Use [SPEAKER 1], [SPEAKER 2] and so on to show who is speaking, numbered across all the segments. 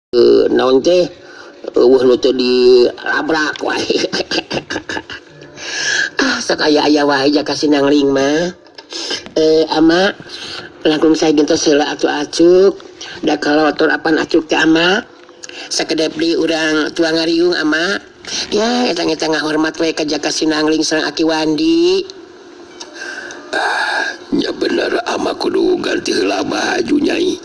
[SPEAKER 1] naon teh nu teu dilabrak wae. Sakaya aya wae jaka sinangling mah. Ama langkung saya gentos heula atuh acuk da kalotor apan acuk teh ama sakedep di urang tua ngariung ama ya eta ngahormat wae ka jaka sinangling sareng Aki Wandi.
[SPEAKER 2] Ya bener ama kudu ganti heula baju nyai.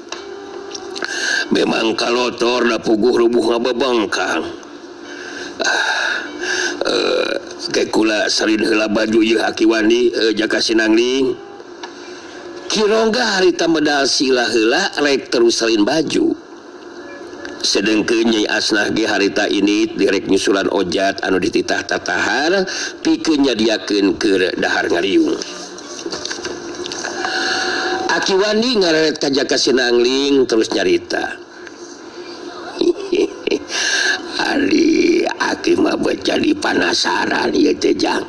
[SPEAKER 2] Memang kalotor da puguh rubuh ngababangkang. Kayak kula salin heula baju ieu Aki Wandi jaka sinangling. Kirongga harita medal sila heula rek terus salin baju. Sedengkeun Nyai Asnah ge harita ini direk nyusulan ojat anu dititah tatahar pikeun nyadiakeun keur dahar ngariung. Aki Wandi ngareret ka jaka sinangling terus nyarita. Ari Aki mah jadi penasaran ieu teh jang.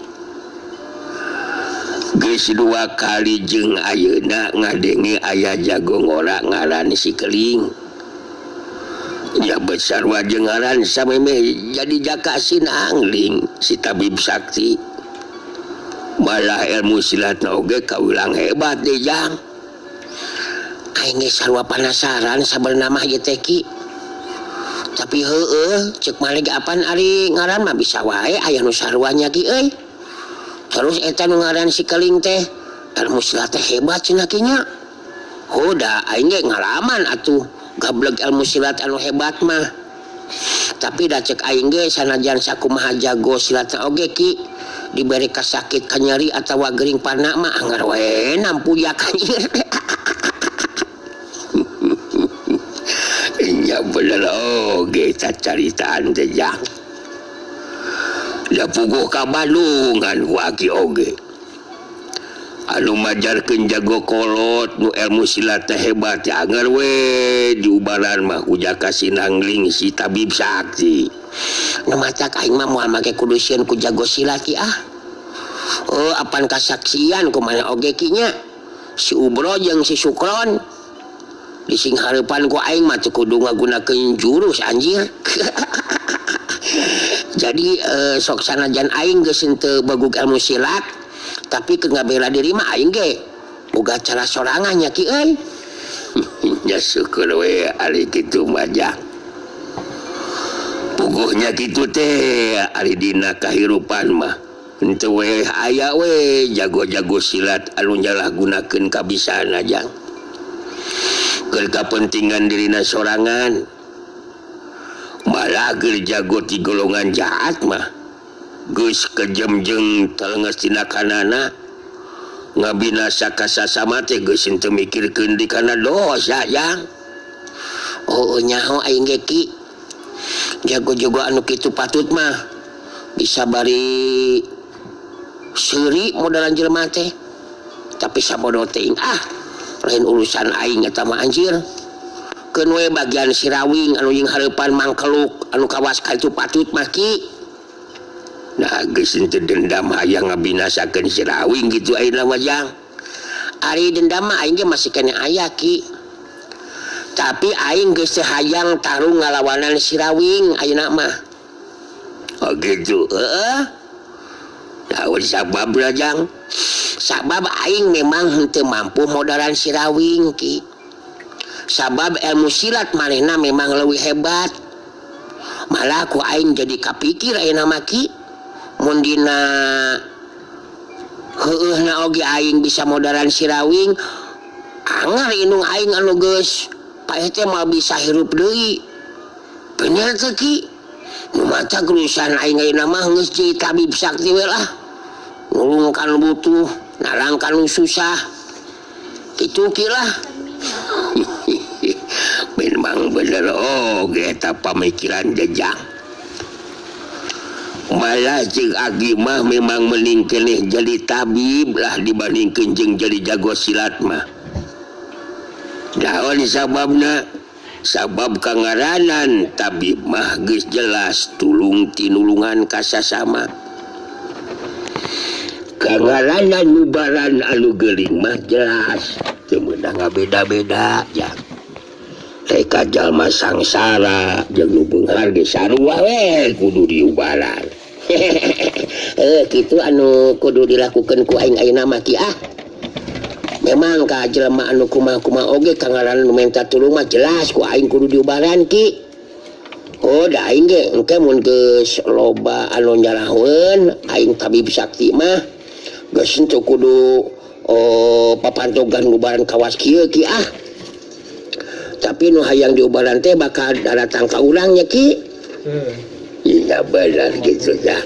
[SPEAKER 2] Geus 2 kali jeung ayeuna ngadenge aya jago ngora ngaran si Keling. Ya besar wajeng ngaran sameme jadi jaka sinangling si tabib sakti. Malah ilmu silatna oge kaulang hebat deh jang. Aing ge sarua penasaran sabeuna mah ieu teh Ki. Tapi heueuh ceuk maleg apan ari ngaran mah bisa wae aya nu sarua nya Ki euy. Terus eta nu ngaran si Keling teh ilmu silat teh hebat cenah Ki nya. Hoda aing ge ngalaman atuh gablek ilmu silat anu hebat mah. Tapi da cek aing ge sanajan sakumaha jago silatna oge Ki diberi kasakit kanyeri atawa gering pana mah anggar wae nampuyak anjir. Ya bener oge caritaan teh jang. Da puguh ka Bandungan ku Aki oge. Anu majarkeun jago kolot nu ilmu silat teh hebat ya anggar we diubaran mah ku jaka sinangling si tabib sakti. Nu macak aing mah moal make kudu sieun ku jago silat Ki ah. Oh apan kasaksian kumaha oge Ki nya. Si Ubro jeung si Sukron di sing hareupan ku aing mah teu kudu ngagunakeun jurus anjir. Jadi sok sanajan aing geus henteu bagug ilmu silat tapi keur ngabela diri mah aing ge boga cara sorangan nya Ki euy. Ya syukur we ari kitu mah jang. Puguhnya kitu teh ari dina kahirupan mah henteu we aya we jago-jago silat anu nyalahgunakeun kabisana jang. Keur kapentingan dirina sorangan malah keur jago ti golongan jahat mah geus kejem jeung telenges tina kanana ngabinasa ka sasama teh geus henteu mikirkeun di kana dosa jang. Oh nyaho aing ge Ki jago-jago anu kitu patut mah bisa bari seuri modalan jelema teh tapi sabodo teuing lain urusan aing eta mah anjir. Keun we bagian sirawing anu jeung hareupan mangkeluk anu kawas ka itu patut mah Ki. Nah geus henteu dendam hayang ngabinasakeun sirawing gitu ayeuna mah jang. Ari dendam mah aing ge masih kene aya Ki. Tapi aing geus teu hayang tarung ngalawanan sirawing ayeuna mah. Oh gitu heeh. Naon sababna jang? Sabab aing memang henteu mampu modalan sirawing Ki. Sabab ilmu silat manehna memang leuwih hebat. Malah ku aing jadi kapikir ayeuna mah Ki mun dina heueuhna oge aing bisa modalan sirawing anggar indung aing anu geus paeh teh mah bisa hirup deui. Bener teh Ki. Nu maca urusan aing ayeuna mah geus jadi tabib sakti we lah. Nulung kan butuh, narang kan susah. Kitu Ki lah. Memang bener oge eta pamikiran jejang. Malah jeung Agi mah memang mending keneh jadi tabib lah dibandingkeun jeung jadi jago silat mah. Daon sababna? Sabab kangaranan tabib mah geus jelas tulung tinulungan ka sasama. Kangaranan nubaran anu geuling mah jelas teu meunang ngabeda-beda jang. teka jalma sangsara jeung nu beunghar ge sarua we kudu diubaran.
[SPEAKER 1] Gitu anu kudu dilakukan ku aing ayeuna mah ki memang ka jelema anu kumaha-kumaha oge kangaran nu minta tulung mah jelas ku aing kudu diubaran ki. Oh da aing ge engke mun geus loba anu nyarahkeun aing tabib sakti mah geus henteu kudu papantogan ngubaran kawas kieu ki tapi nu hayang diubaran teh bakal datang ka urang nya ki.
[SPEAKER 2] Iya benar gitu ya.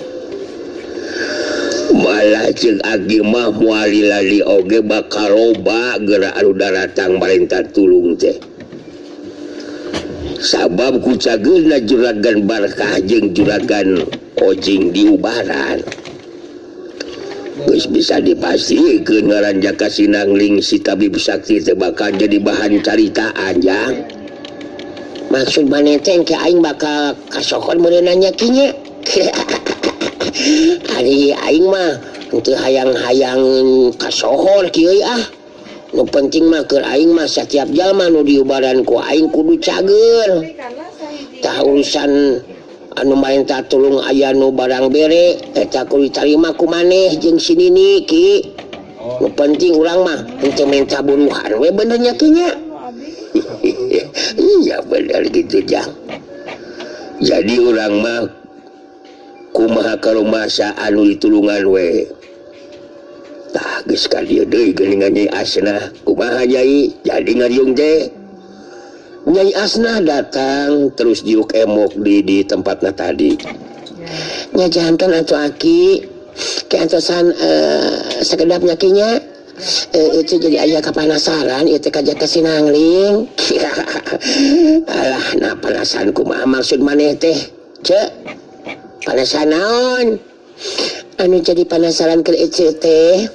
[SPEAKER 2] Malah cek agi mah muali lali oge bakal loba geura anu datang marentah tulung teh. Sabab ku cageuna juragan Barkah jeung juragan Ojing diubaran. Geus bisa dipastikeun ngaran Jaka Sinangling si tabib sakti teh bakal jadi bahan caritaan jang.
[SPEAKER 1] Maksud maneh teh ke aing bakal kasohor meureunanya kieu nya. Ari aing mah teu hayang-hayang kasohor kieu nu penting mah keur aing mah setiap jalma nu diubaran ku aing kudu cager. Tah urusan anu marentah tulung aya nu barang bere eta kudu ditarima ku maneh jeung si Nini ki. Nu penting urang mah teu minta buruhan we bener nya kieu nya.
[SPEAKER 2] Iya benar gitu jang. Jadi urang mah kumaha karo masa anu ditulungan we. Tah geus ka dieu deui geuningan Nyai Asna. Kumaha Nyai? Jadi ngariung teh. Nyai Asna datang terus diuk emok di tempatna tadi.
[SPEAKER 1] Nya jantan atuh aki keantosan sakedapnya kieu nya. Itu jadi ayah kapanasaran itu ka Jaka Sinangling.
[SPEAKER 2] Alah nah panasaran kumaha maksud maneh teh? Cek
[SPEAKER 1] Panasaran naon? Anu jadi panasaran ke ece teh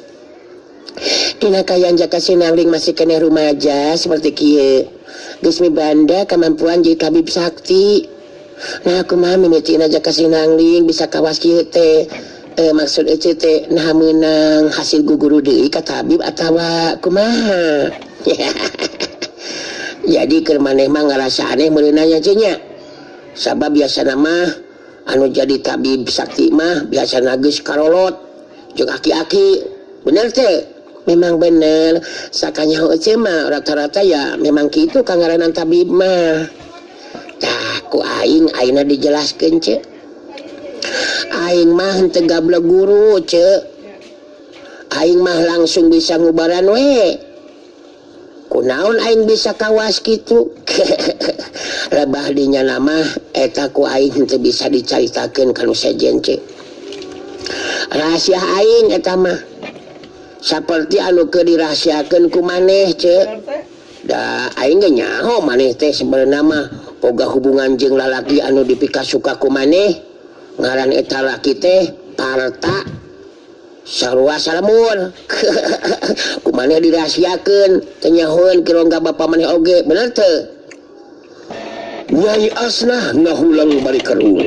[SPEAKER 1] dina kayan Jaka Sinangling masih kena rumaja seperti kieu geus mibanda kemampuan jadi tabib sakti. Nah kumaha mimitina Jaka Sinangling bisa kawas kieu teh maksud ece teh nah meunang hasil guguru deui ka tabib atawa kumaha. Jadi keur maneh mah ngarasa aneh meureunanya cenah nya. Sabab biasana mah anu jadi tabib sakti mah biasana geus karolot jeung aki-aki. Bener teh? Memang bener. Sakanyaho ece mah rata-rata ya memang kitu kangaranan tabib mah. Tah ku aing ayeuna dijelaskeun ce. Aing mah henteu gablek guru ce. Aing mah langsung bisa ngubaran we. Kunaon aing bisa kawas kitu? Lebah dinya nama eta ku aing henteu bisa dicaritakeun kanu sejen ce. Rahasia aing eta mah saperti anu keur dirahasiakeun ku maneh ce. Da aing ge nyaho maneh teh sebenarnya mah boga hubungan jeung lalaki anu dipikasuka ku maneh. Ngaran eta laki teh Parta sarua salamur. Kumaneh dirahasiakeun teu nyahoeun ki rongga bapa maneh oge bener teu?
[SPEAKER 2] Nyai Asna ngahulang bari kerung.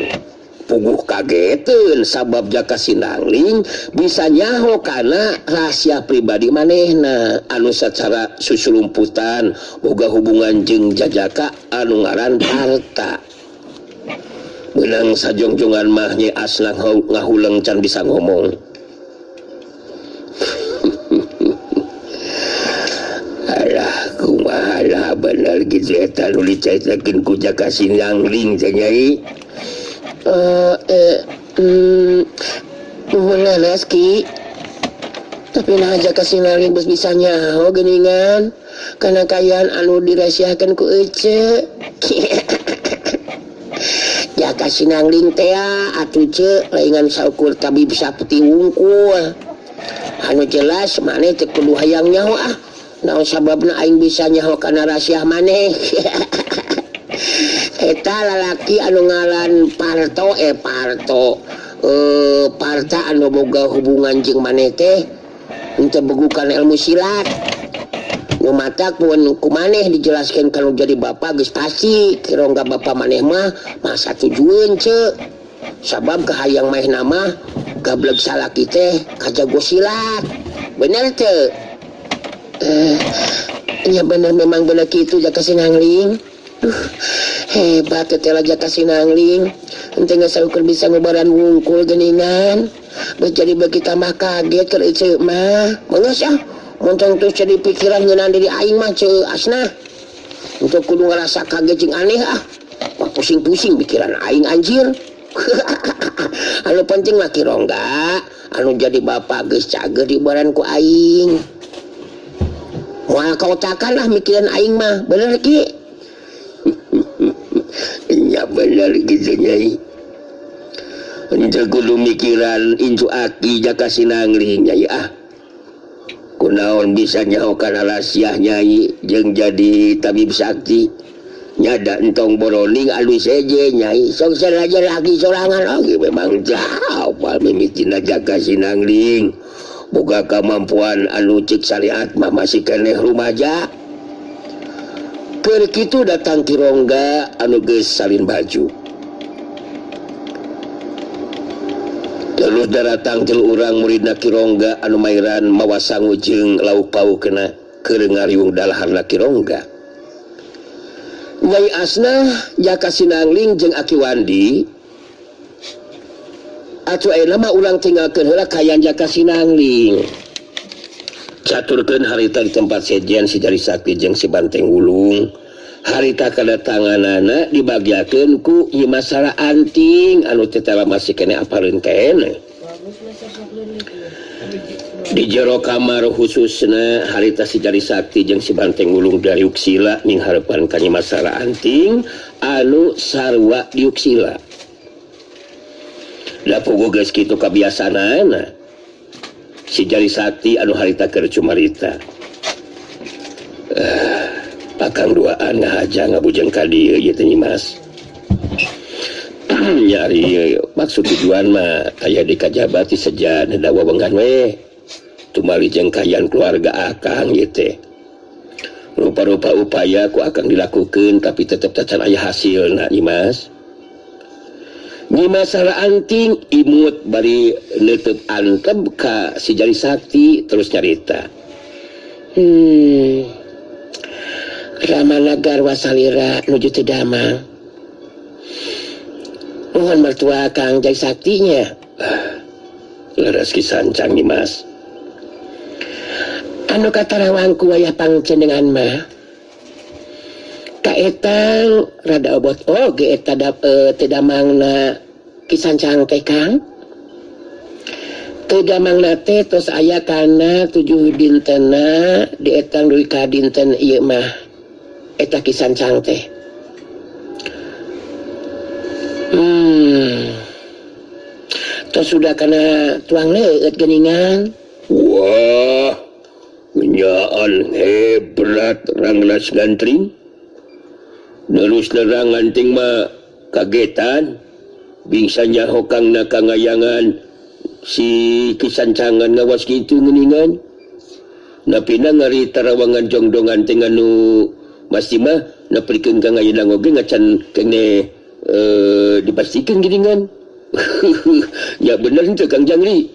[SPEAKER 2] Puguh kageteun sabab Jaka Sinangling bisa nyaho kana rahasia pribadi manehna anu sacara susulumputan boga hubungan jeung jajaka anu ngaran Parta. Menang sajongjongan mah Nyai Asna ngahulang can bisa ngomong. Alah kumaha lah bener gitu eta nu dicaritakeun ku Jaka Sinangling teh Nyai.
[SPEAKER 1] Leles ki. Tapi nah Jaka Sinangling geus bisa nyaho geuningan kana kayaan anu dirahasiakeun ku ece. Jaka Sinangling teh atuh ce laingan saukur tabib sakti wungkul. Anu jelas maneh teu kudu hayang nyaho naon sababna aing bisa nyaho kana rahasia maneh. Eta lalaki anu ngaran Parta anu boga hubungan jeung maneh teh henteu begukan ilmu silat. Nu matak pun kumaneh dijelaskeun kalau jadi bapak geus pasti kirongga bapak maneh mah masa tujuan ce. Sabab kahayang maeh nama gablek salaki teh kajago silat. Bener teu? Ya bener memang bener kitu Jaka Sinangling. Hebat tetela jaka sinangling. Ente ngasaukeun bisa ngobaran wungkul geuningan. Jadi bagi tambah kaget keur ece mah. Beungeus ah. Montong terus jadi pikiran ngeunaan diri aing mah ceu asna. Untuk kudu ngerasa kaget jeung aneh ah. Wah pusing-pusing pikiran aing anjir. Anu penting mah Kirongga, anu jadi bapak geus cager di baran ku aing. Moal kaotakan lah mikiran aing mah, bener Ki?
[SPEAKER 2] Ya bener gitu nyai. Ente kudu mikiran incu aki jaka sinangling nyai ah. Kunaon bisa nyahokan alasiah nyai jeung jadi tabib sakti. Nyada entong boroning alus seje nyai. Sok seraja lagi sorangan lagi memang jauh mimitina jaka sinangling. Boga kemampuan anu cik syariat mah masih keneh rumaja. Keur kitu datang Kirongga anu geus salin baju. Terus datang 3 urang muridna Kirongga anu mairan mawa sangu jeung lauk paukna keur ngariung dalaharna Kirongga. Nyai Asna jaka sinangling jeung Aki Wandi atuh ayeuna mah ulang tinggalkeun heula kayan jaka sinangling. Caturkeun harita di tempat sejen si Jari Sakti jeung si Banteng Wulung. Harita kadatanganana dibagiakeun ku Nyi Masara Anting anu tetela masih kene apareun kene. Di jero kamar khususna harita si Jari Sakti jeung si Banteng Wulung dari Uksila ning harepan ka Nyi Masara Anting anu sarua di Uksila. Da puguh geus kitu kabiasaanana. Si Jari Sakti anu harita keur cumarita. Akang duaan ngahaja ngabujeng ka dieu ieu teh Nyimas. Nyari maksud tujuan mah kaya di kajabati sejan da wawengan we. Tumali jeung kayan keluarga akang ieu teh. Rupa-rupa upaya ku akang dilakukeun tapi tetep tacan aya hasilna Nyimas. Nyi Masara Anting imut bari neuteub anteb ka si Jari Sakti terus nyarita. Rama nagar wasalira nuju teu damang. Nuhun mertua Kang Jari Saktinya. Leres kisancang Nyimas. Anu katarawangku wayah pangcendengan mah. Kaetang rada obot oge eta teu damangna kisancang teh Kang. Teu damangna teh tos aya kana 7 dintenna di etang duwi ka dinten ieu mah. Eta kisancang teh. Tos sudah kana tuang leueut geuningan. Wah, nyaan hebat Ranglas Gantring. Nerus nerang anting mah kagetan. Bingsanya hokang na kangayangan si kisancangan ngawas gitu geuningan. Napina ngari tarawangan jongdong anting anu Masti mah napikeun ka ngayeuna oge ngacan kene dipastikeun geuningan. Ya bener teh Kang Jangri.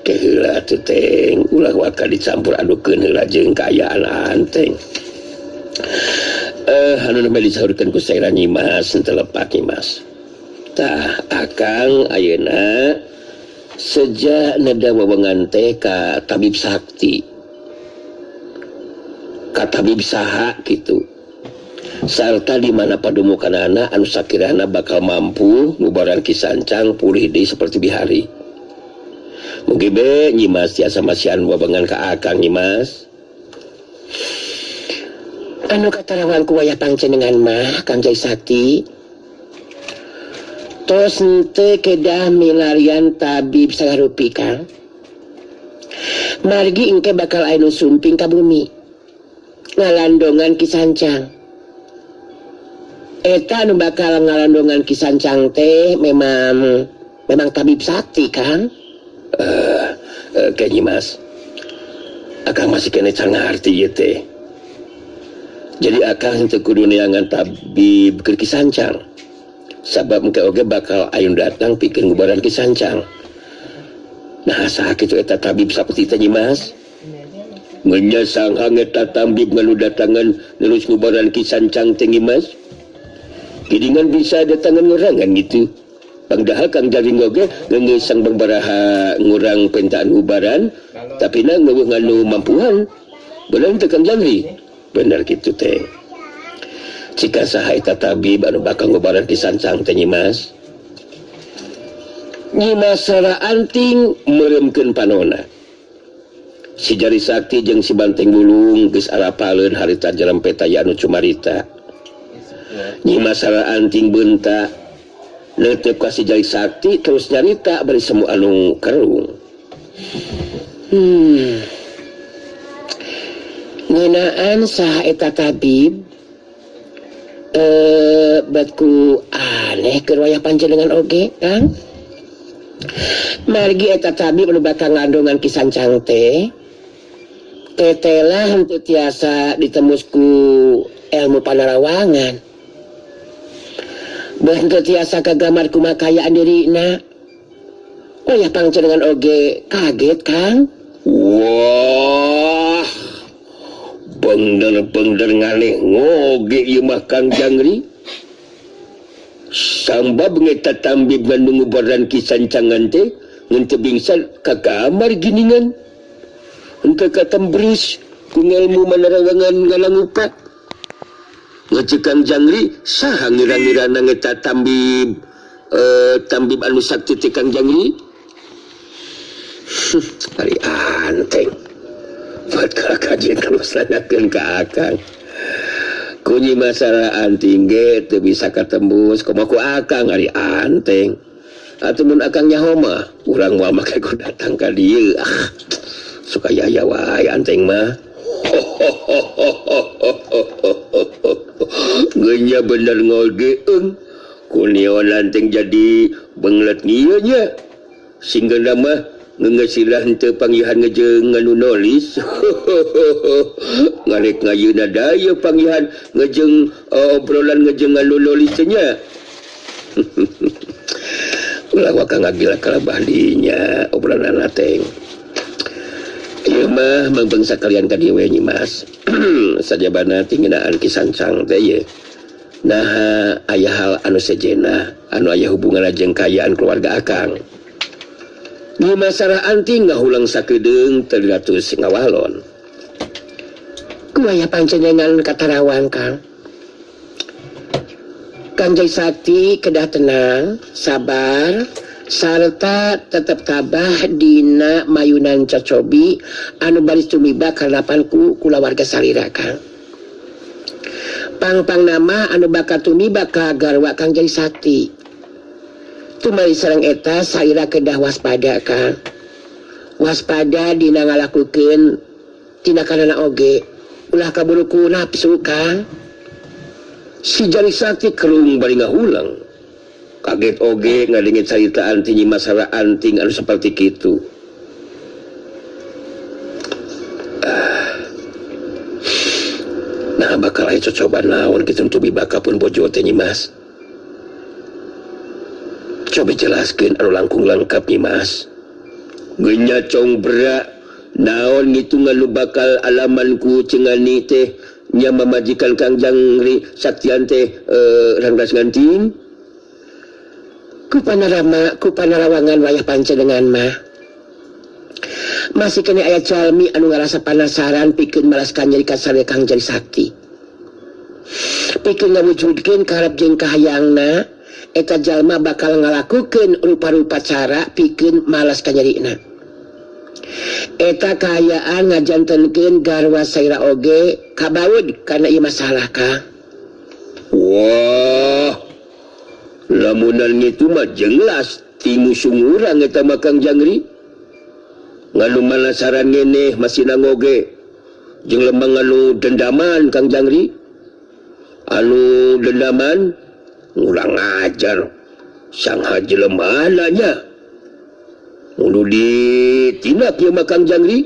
[SPEAKER 2] Keheula atuh teh ulah waka dicampur adukeun heula jeung kaayaan anteng. Anu mah disaurkeun ku Saira Nyimas henteu lepak Nyimas. Tah akang ayeuna sejak neda wewengan teh ka tabib sakti. Tabib saha gitu serta di mana padumukanana anu sakirana bakal mampu ngubaran kisancang pulih deui seperti bihari. Mugi be Nyimas tiasa masihan wabangan ka akang Nyimas. Anu katarawanku wayah pangcenengan mah Kang Jai Sakti tos henteu kedah milarian tabib sangarupi Kang. Margi engke bakal anu sumping ka bumi. Ngalandongan kisancang eta anu bakal ngalandongan kisancang teh memang tabib sakti Kang. Kayak Nyimas akang masih kena can ngarti ieu teh. Jadi akang teu kudu neangan tabib keur kisancang sabab engke oge bakal ayun datang pikeun ngubaran kisancang. Nah saha kitu eta tabib saperti teh Nyimas. ngenya sanghang eta tambib ngalu datangan terus ngubaran kisancang tinggi mas kidingan bisa datangan ngurangan gitu pangdahal kang jaring oge ngeusang berbaraha ngurang pentaan ubaran tapi na ngeueuh nganu mampuan bener teu kang jangri bener gitu teh jika saha eta tabib anu bakal ngubaran kisancang teh Nyimas Nyimas Sara Anting meremkeun panona si Jari Sakti jeung si Banteng Bulung geus arapaleun harita jerempeta anu cumarita Nyimas Sara Anting beunta neuteup ka si Jari Sakti terus nyarita bari semu anu kerung ngeunaan saha eta tabib batku aneh keur wayah panjenengan oge Kang margi eta tabib anu bakal ngandungan kisancang teh tetelah henteu tiasa ditembus ku ilmu panarawangan henteu tiasa kagamar ku makayaan dirina wayah panjenengan oge kaget Kang wah bener-bener ngalih ngoge ieu mah Kang Jangri samba bengeta tambib ngandung ngubaran kisancangan teh ngan teu bingsan ka kamar giningan engke katembris ku ngelmu manarawangan ngalangupa ngecek Kang Jangri saha ngira-ngirana ngeta tambib tambib anu sakti teh Kang Jangri ari anteng buat kajian kalau sanakeun ka akang kunyi masalah anting ge teu bisa katembus kumaha ku akang ari anteng atuh mun akang nyaho mah urang moal make ku datang ka dieu suka yaya wae anteng mah geunya bener ngogeung kunion anteng jadi benglet ngieu nya singgeuna mah ngesilah henteu panggihan ngejeng nganu nulis ngarek ngayeuna daya panggihan ngejeng obrolan ngejeng nganu nulis nya ulah wakang ngagila kalabah dinya obrolan teh ieu mah mangbeungsa kalian ka dieu we Nyimas sajabana tinginaan kisancang teh ye nah aya hal anu sejena anu aya hubungan jeung kayaan keluarga akang Nyimas Sara Anting ngahulang sakedeung teu ratus ngawalon kumaha panjenengan katarawan Kang Kang Jai Sakti kedah tenang sabar sarta tetep tabah dina mayunan cocobi anu baris tumiba kalapanku kulawarga salira Kang pang nama anu bakal tumiba ka garwa Kang Jai Sakti tumali sareng eta saira kedah waspada Kang waspada dina ngalakukeun tindakanana oge ulah kaburu ku nafsu Kang si Jari Sakti kerung bari ngahulang kaget oge ngadengit caritaan ti Nyimas Sara Anting anu seperti kitu nah bakal aya cocoban naon kitu tubi bakapun bojo teh Nyimas coba jelaskan anu langkung lengkap Nyimas geunya cong berak naon ngitungan lu bakal alamanku cengani teh nya mamajikan Kang Jangri Saktian teh ranggas nganting ku panarawangan wayah panjenengan mah masih kena aya jalmi anu ngarasa penasaran pikeun malaskan jadi kasare Kang Jari Sakti pikeun ngawujudkeun karep jeung kahayangna eta jalma bakal ngalakukeun rupa-rupa cara pikeun malas kanyarina eta kahayaan ngajantenkeun garwa saira oge kabaud kana ieu masalah Kang wah lamunan itu mah jelas ti musuh urang eta mah Kang Jangri nganu malasaran ngeneh masih nangoge jeung lembang anu dendaman Kang Jangri anu dendaman ngulang ajar sang haji lemananya mudu ditindak ya Kang Jangri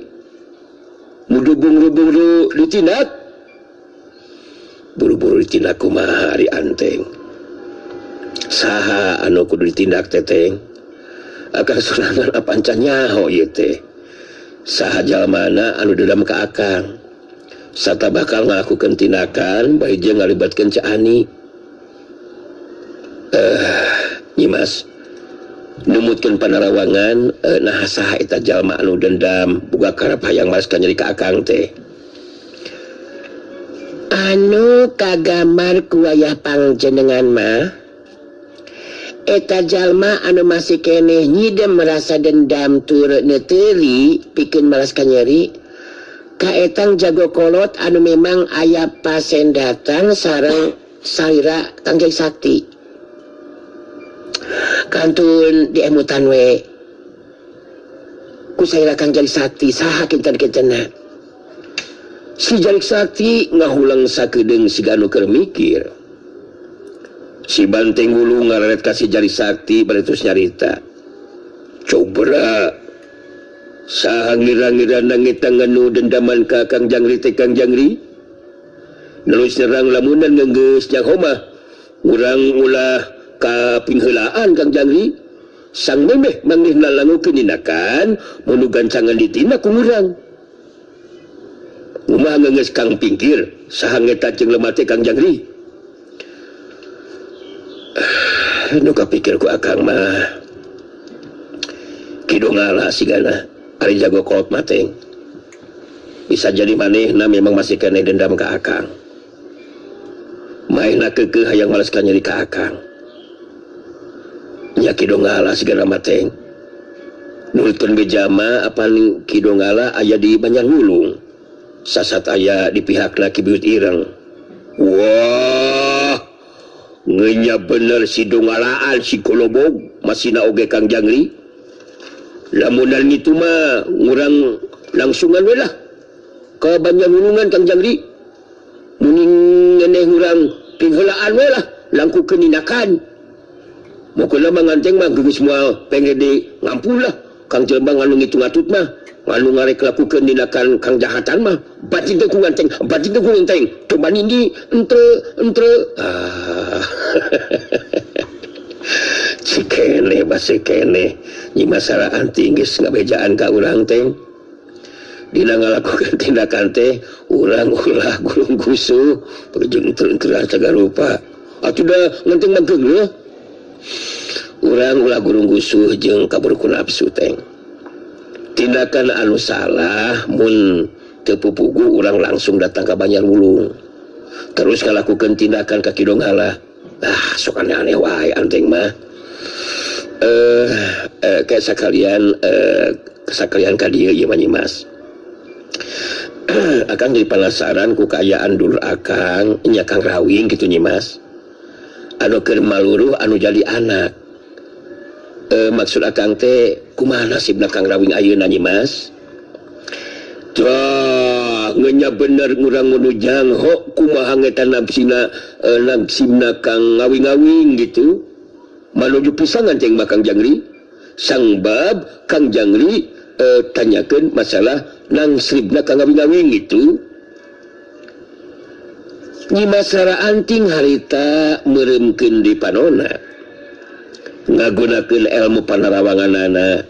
[SPEAKER 2] mudu buru-buru ditindak buru-buru ditindak kumaha ari anteng saha anu kudu ditindak teteng akan sorangan apancan nyaho ieu teh sahaja mana anu dendam ka akang serta bakal ngelakukan tindakan baik jeung ngalibatkeun Cak Ani. Nyimas numutkeun panarawangan nah saha eta jalma anu dendam boga karep hayang malas nyeri ka akang teh.
[SPEAKER 1] Anu kagambar ku wayah panjenengan mah eta jalma anu masih keneh nyidem merasa dendam tur neuteuli pikeun malas kanyeri ka etang jago kolot anu memang aya pasendatan sareng salira Kang Jai Sakti. Kantun diemutan we ku salira Kang Jai Sakti saha kinten-kintenna. Si Jai Sakti ngahulang sakedeung siga anu keur mikir. Si Banteng Wulu ngararet ka si Jai Sakti bari terus nyarita. Cobra saha ngira-ngira nangitang anu dendaman ka Kang Jangri teh Kang Jangri. Nulus nyerang lamunan geus nya homah. Urang ulah ka pingheulaan Kang Jangri. Sang memeh manggih nalangukeun tindakan munu gancangan ditindak ku urang. Umah ngeungeus Kang Pingkir saha ngeta jeung lemah teh Kang Jangri. Nu kapikir ku akang mah kidu ngalah sigana ari jago kolot mateng. Bisa jadi manehna memang masih keneh dendam ka akang. Maehna keukeuh hayang malas ka nyeri ka akang. Nya kidu ngalah sigana mateng. Nulutkeun bejama apan kidu ngalah aya di Banjar Wulung. Sasat aya di pihak laki biut ireng. Wah, ngenya bener si dongalaan si kolobog masina oge Kang Jangri. Lamunan itu mah ngurang langsungan we lah ke Banjar Wulungan Kang Jangri. Muning ngeneh ngurang pingheulaan we lah langkukeun tindakan. Mokola manganteng mah geus moal pengen di ngampul lah Kang jelema nganu ngitung atut mah. Lalu ngarek lakukan tindakan Kang jahatan mah batin teh ku nganteng coba nindi entre cikene basa kene nyi masalah anting geus ngabejaan ka urang teh dina ngalakukeun tindakan teh urang ulah gulung gusuh jeung teureun sagarupa atuh da nganteng mah geuleuh urang ulah gulung gusuh jeung kaburku nafsu teh. Tindakan anu salah mun teu pupugu urang langsung datang ke Banjar Wulung terus ngalakukeun tindakan ka kidu ngalah sok aneh-aneh wae anteng mah kayak sakalian ka dieu ieu mah Nyimas. Akang jadi penasaran ku kaayaan dulur akang nya Kang Rawing kitu Nyimas anu keur maluruh anu jadi anak. Maksud akang teh kumaha nasibna Kang Rawing ayeuna Nyimas? Tah ngenya bener ngurang menujang ho kumaha ngeta nafsina Kang Ngawing-ngawing gitu. Manuju pisan nganteng mah Kang Jangri. Sang bab Kang Jangri tanyakeun masalah nangsribna Kang Ngawing-ngawing gitu. Nyimas rara anting harita meureumkeun di panonna. Ngagunakeun ilmu panarawanganana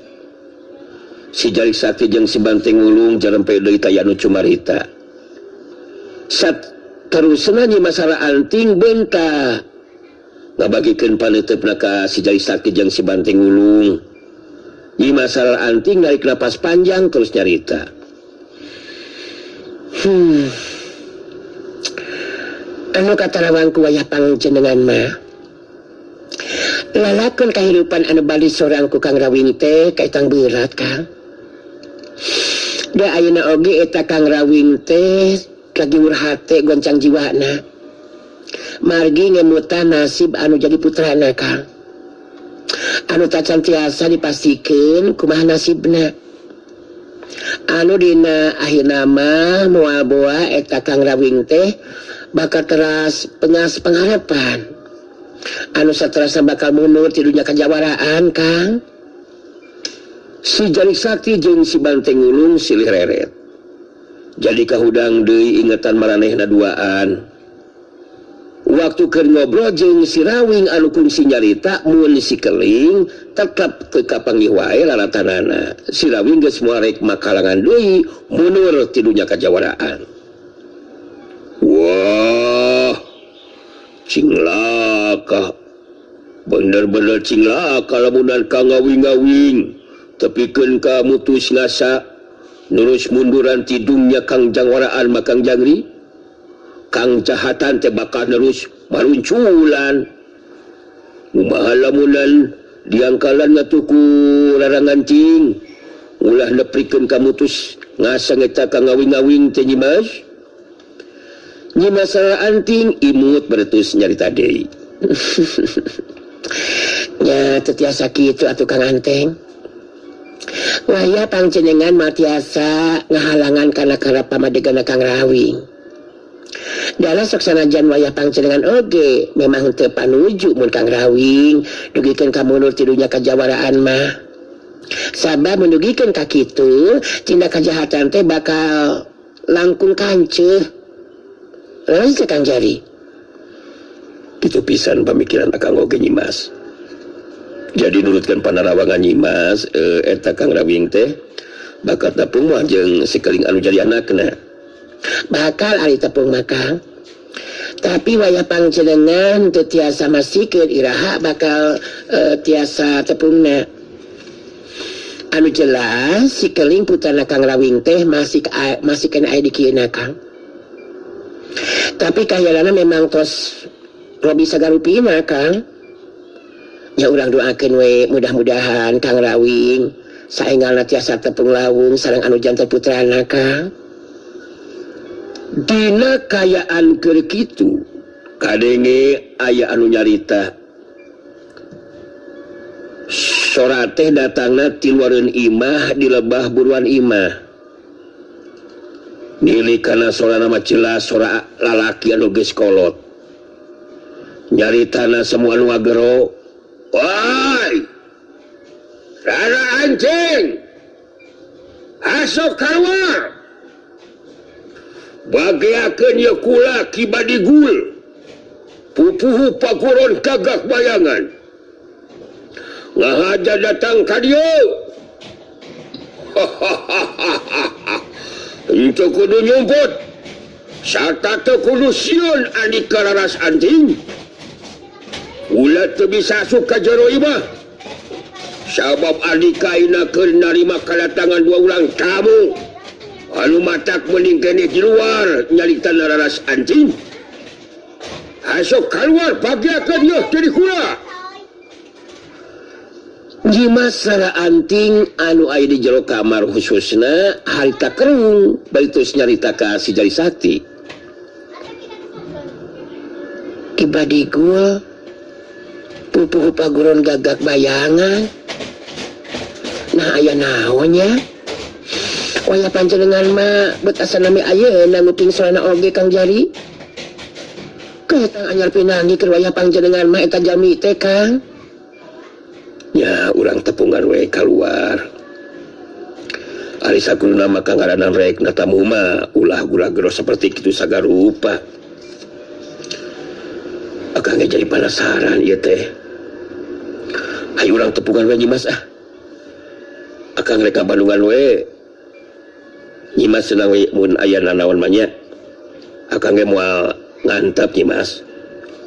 [SPEAKER 1] si Jai Sakti jeung si Banteng Wulung jarempe deui taya anu cumarita saterusna nyi masalah anting bentah ngabagikeun paneuteup ka si Jai Sakti jeung si Banteng Wulung. Nyi masalah anting narik napas panjang terus nyarita. Anu katarawang ku wayah panjenengan mah lalakon kehidupan anu bali sorang ku Kang Rawing teh kaitang berat Kang. Da ayeuna oge eta Kang Rawing teh lagi urhate goncang jiwana. Margi ngemutan nasib anu jadi putrana Kang. Anu tacan tiasa dipastikeun kumaha nasibna. Anu dina akhirna mah moal boa eta Kang Rawing teh bakal teras pengharapan. Anu saterasna bakal mundur ti dunya kajawaraan Kang. Si Jai Sakti jeung si Banteng Wulung silih reret. Jadi kahudang deui ingetan maranehna duaan.
[SPEAKER 2] waktu keur ngobrol jeung si Rawing anu kungsi nyarita mun si Keling tetep teu kapanggih wae lalatanana. Si Rawing geus muarek makalangan deui munur ti dunya kajawaraan. Wah, cinglaka. Bener-bener cinglaka lamunan ka ngawing-ngawing. Tepikeun ka mutus ngasa nurus munduran ti dunya kang jangwaraan makang jangri. Kang jahatan teh bakal terus marunculan. Kumaha lamunan diangkalan ngatuku larangan cing. Ulah neprikeun ka mutus ngasa ngeta ka ngawing-ngawing teh Nyimas. Nyimas anting imut beretus nyarita deui.
[SPEAKER 1] Ya tetiasa kitu atuh Kang Anteng. Waya panjenengan matiasa ngahalangan kana karep pamadegana Kang Rawing. Dalam saksanajan wayah panjenengan oge memang teu panuju mun Kang Rawing dugikeun ka munur ti dunya kajawaraan mah. Sabab menugikeun ka kitu tindak kajahatan teh bakal langkung kanceuh. Lain Kang Jari.
[SPEAKER 2] Kitu pisan pamikiran akang oge Nyimas. Jadi nurutkeun panarawangan Nyimas eta Kang Rawing teh bakat tepung mah jeung si Keling anu jadi anakna.
[SPEAKER 1] Bakal ari tepung makang. Tapi wayah panjenengan teu tiasa masikeun iraha bakal tiasa tepungna. Anu jelas si Keling putrana Kang Rawing teh masih kena aya di kieuna Kang. Tapi kahyalana memang tos robi sagarupina Kang. Ya urang doakeun we mudah-mudahan Kang Rawing saenggalna tiasa tepung lawung sareng anu janten putrana Kang.
[SPEAKER 2] Dina kayaan keur kitu kadenge aya anu nyarita sora teh datangna ti luareun imah di lebah buruan imah. Nili kana sora nama jelas sora lalaki anu geus kolot. Nyaritana semua anu ngagero, "Woi! Rara anjing! Asok keluar! Bagiakeun ye kula kibadigul pupuhu pakuron kagak bayangan ngahaja datang ka dieu." Itu kudu nyumput sarta teu kudu sieun andi kararas anjing. Ulah teu bisa asup ka jero imah sabab andi kaina keur narima kadatangan dua ulang tamu anu matak mending kene di luar nyalita nararas anjing. Asok keluar bagiakeun yeuh dari kula.
[SPEAKER 1] Nyimas sara anting anu aya di jero kamar khususna harita kerung balitus nyarita ka si Jari Sakti. Kibadigul pupuh paguron gagak bayangan. Nah aya naon nya? Wayah panjenengan mah bet asa nami ayeuna nguping sorana oge Kang Jari. Kaetang anyar pinanggi keur wayah panjenengan mah eta jami teh Kang.
[SPEAKER 2] Ya urang tepungan we keluar. Ari sakuluna mah Kang ngaranan rek na tamu mah ulah gura-gero seperti kitu sagarupa. Akang jadi penasaran ieu teh. Hayu urang tepungan we Nyimas ah. Akang rek ka Bandungan we. Nyimas senang mun aya nanaon mah nya. Akang ge moal ngantep Nyimas.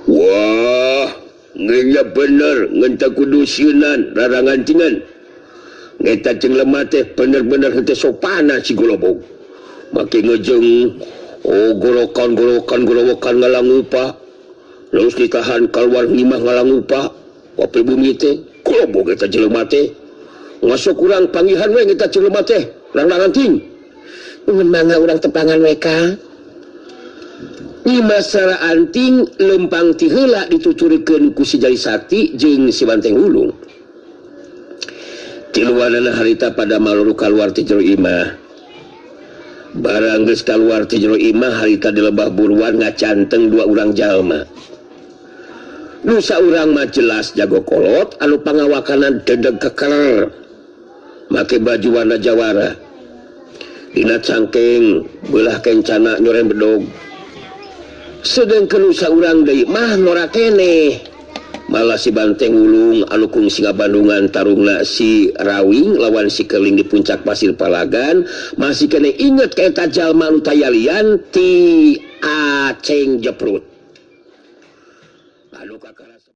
[SPEAKER 2] Wah, ngenya bener ngenta kudu sieunan rarangan cingan. Ngeta jeung lemah teh bener-bener henteu sopana si golobog. Make ngejeng gorokan ngalangupa. Terus ditahan keluar ngimah ngalangupa. Wape bumi teh golobog eta jelema teh. Ngasok urang panggihan we ngeta jelema teh ranrangan ting.
[SPEAKER 1] Mun mangga urang tepangan we Kang.
[SPEAKER 2] Nyimas sara anting lempang ti heula dituturikeun ku si Jari Sakti jeung si Banteng Ulung. Tiluanana harita pada maluru kaluar ti jero imah. Barang geus kaluar ti jero imah harita di lebah buruan ngacanteng dua urang jalma. Nu saurang mah jelas jago kolot anu pangawakanan dedeg keker. Make baju warna jawara. Dina cangkeng belah kencana nyoreng bedog. sedang kenusa urang deui mah nora keneh malah si banteng ulung anu kungsi ngabandungan tarungna si Rawing lawan si Keling di puncak pasir Palagan masih kena inget ka eta jalma anu tayalian ti Aceng Jeprut anu kakara